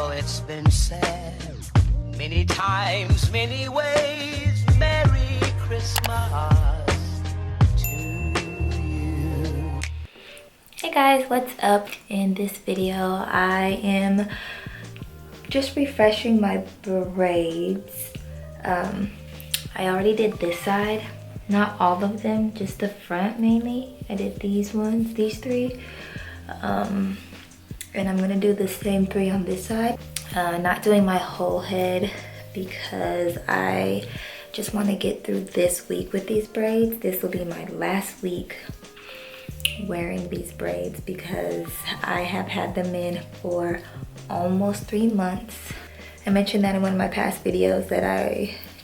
know it's been said many times, many ways. Merry Christmas to you. Hey guys, what's up? In this video, I am just refreshing my braids. I already did this side, not all of them, just the front mainly. I did these ones, these three. And I'm gonna do the same three on this side. Not doing my whole head because I just wanna get through this week with these braids. This will be my last week wearing these braids because I have had them in for almost 3 months. I mentioned that in one of my past videos that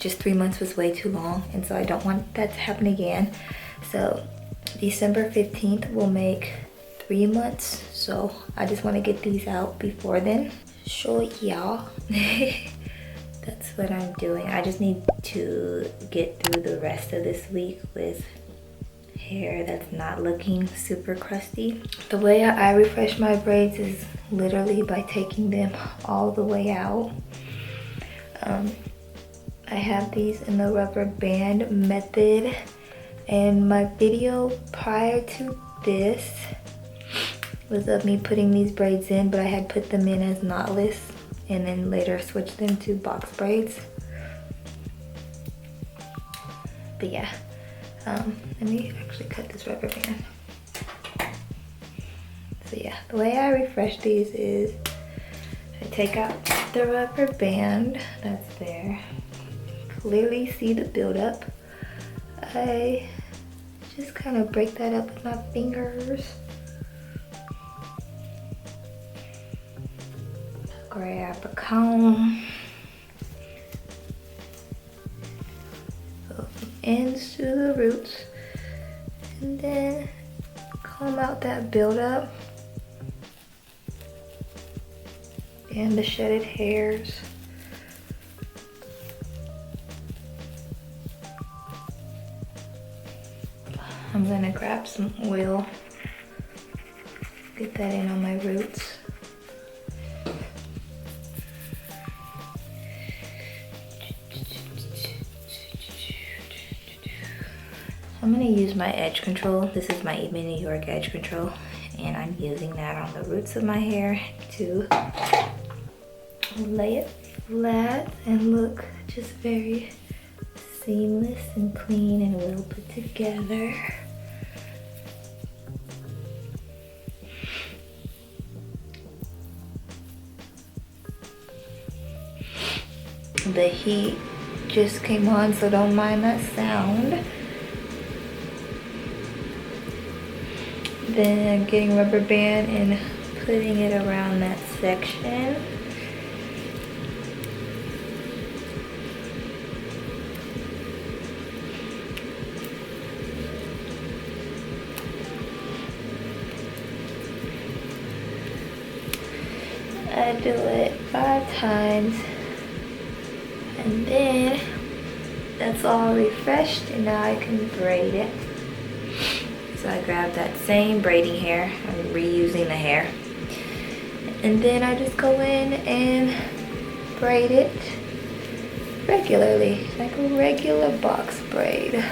just 3 months was way too long, and so I don't want that to happen again. So December 15th will make 3 months, so I just want to get these out before then. Show y'all. That's what I'm doing. I just need to get through the rest of this week with hair that's not looking super crusty. The way I refresh my braids is literally by taking them all the way out. I have these in the rubber band method, and my video prior to this was of me putting these braids in, but I had put them in as knotless and then later switched them to box braids. But yeah, let me actually cut this rubber band. So yeah, the way I refresh these is I take out the rubber band that's there. Clearly see the buildup. I just kind of break that up with my fingers. Grab a comb. Go from ends to the roots. And then comb out that buildup and the shedded hairs. I'm gonna grab some oil, get that in on my roots. I'm gonna use my edge control. This is my Even New York edge control, and I'm using that on the roots of my hair to lay it flat and look just very seamless and clean and well put together. The heat just came on, so don't mind that sound. Then getting rubber band and putting it around that section. I do it 5 times, and then that's all refreshed, and now I can braid it. So I grab that same braiding hair, I'm reusing the hair, and then I just go in and braid it regularly, like a regular box braid.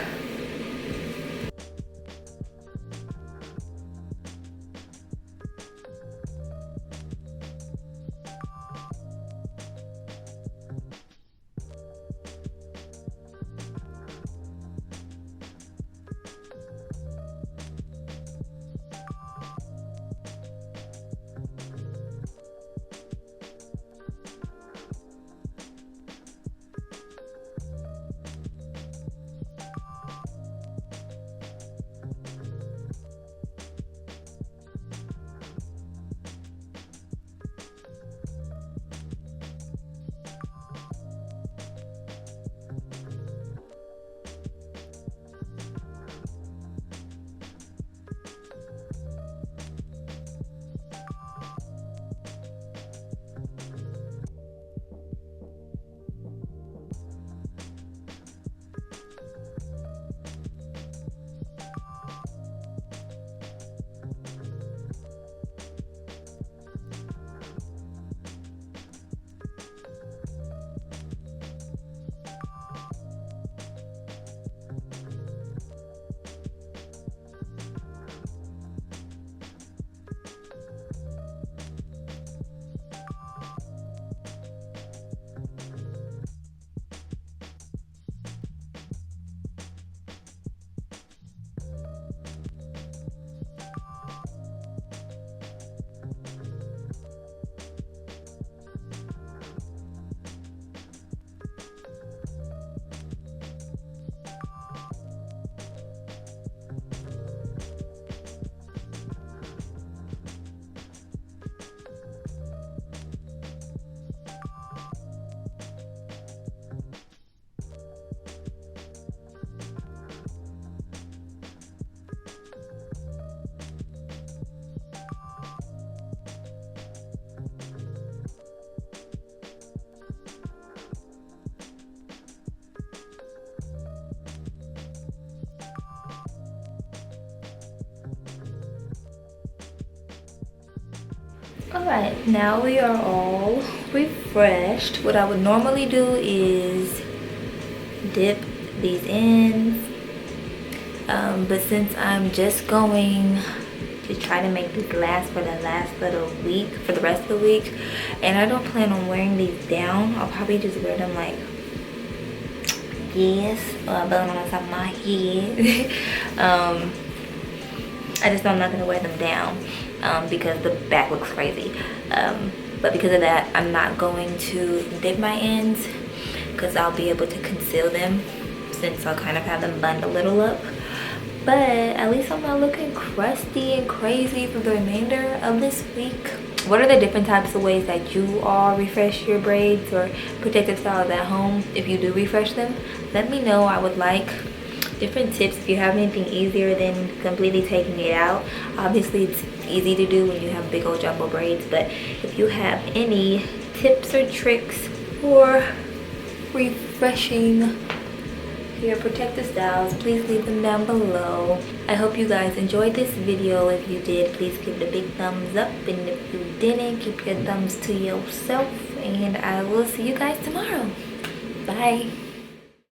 Alright, now we are all refreshed. What I would normally do is dip these ends, but since I'm just going to try to make these last for the last little week, for the rest of the week, and I don't plan on wearing these down, I'll probably just wear them like yes, or a bun on top of my head. I just know I'm not gonna wear them down because the back looks crazy. But because of that, I'm not going to dip my ends because I'll be able to conceal them since I'll kind of have them bund a little up. But at least I'm not looking crusty and crazy for the remainder of this week. What are the different types of ways that you all refresh your braids or protective styles at home? If you do refresh them, let me know. I would like different tips if you have anything easier than completely taking it out. Obviously it's easy to do when you have big old jumbo braids, but if you have any tips or tricks for refreshing your protective styles, please leave them down below. I hope you guys enjoyed this video. If you did, please give it a big thumbs up, and if you didn't, keep your thumbs to yourself, and I will see you guys tomorrow. Bye.